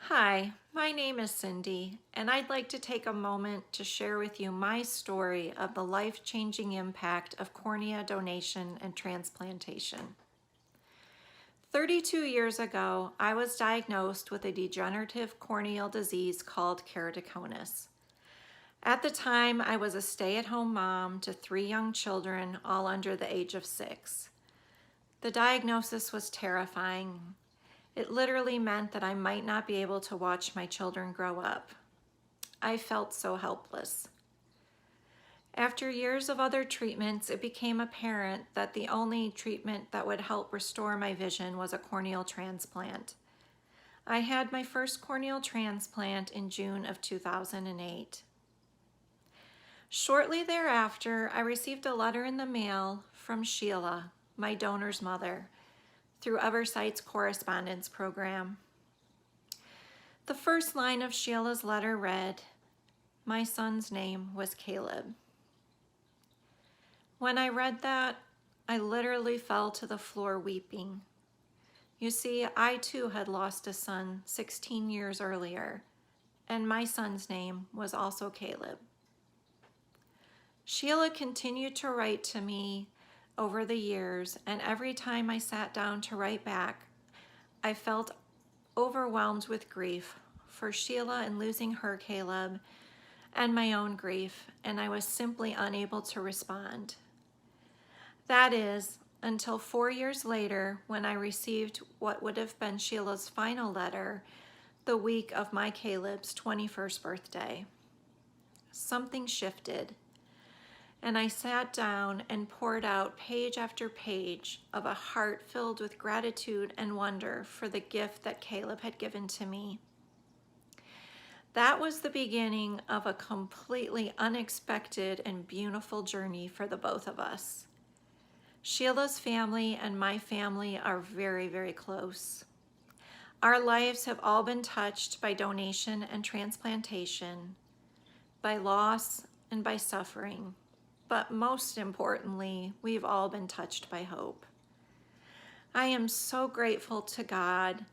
Hi, my name is Cyndy, and I'd like to take a moment to share with you my story of the life-changing impact of cornea donation and transplantation. 32 years ago, I was diagnosed with a degenerative corneal disease called keratoconus. At the time, I was a stay-at-home mom to 3 young children, all under the age of 6. The diagnosis was terrifying. It literally meant that I might not be able to watch my children grow up. I felt so helpless. After years of other treatments, it became apparent that the only treatment that would help restore my vision was a corneal transplant. I had my first corneal transplant in June of 2008. Shortly thereafter, I received a letter in the mail from Sheila, my donor's mother, through Eversight's correspondence program. The first line of Sheila's letter read, "My son's name was Caleb." When I read that, I literally fell to the floor weeping. You see, I too had lost a son 16 years earlier, and my son's name was also Caleb. Sheila continued to write to me over the years, and every time I sat down to write back, I felt overwhelmed with grief for Sheila and losing her Caleb and my own grief, and I was simply unable to respond. That is, until 4 years later when I received what would have been Sheila's final letter the week of my Caleb's 21st birthday. Something shifted, and I sat down and poured out page after page of a heart filled with gratitude and wonder for the gift that Caleb had given to me. That was the beginning of a completely unexpected and beautiful journey for the both of us. Sheila's family and my family are very, very close. Our lives have all been touched by donation and transplantation, by loss and by suffering. But most importantly, we've all been touched by hope. I am so grateful to God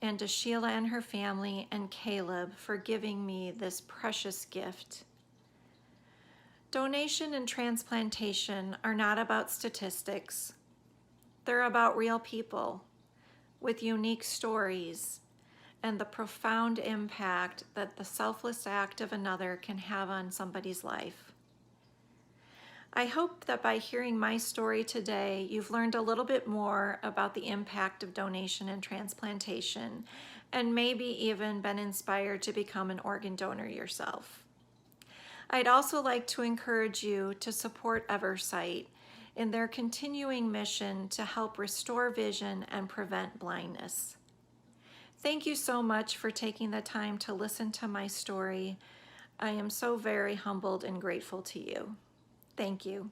and to Sheila and her family and Caleb for giving me this precious gift. Donation and transplantation are not about statistics. They're about real people with unique stories and the profound impact that the selfless act of another can have on somebody's life. I hope that by hearing my story today, you've learned a little bit more about the impact of donation and transplantation, and maybe even been inspired to become an organ donor yourself. I'd also like to encourage you to support Eversight in their continuing mission to help restore vision and prevent blindness. Thank you so much for taking the time to listen to my story. I am so very humbled and grateful to you. Thank you.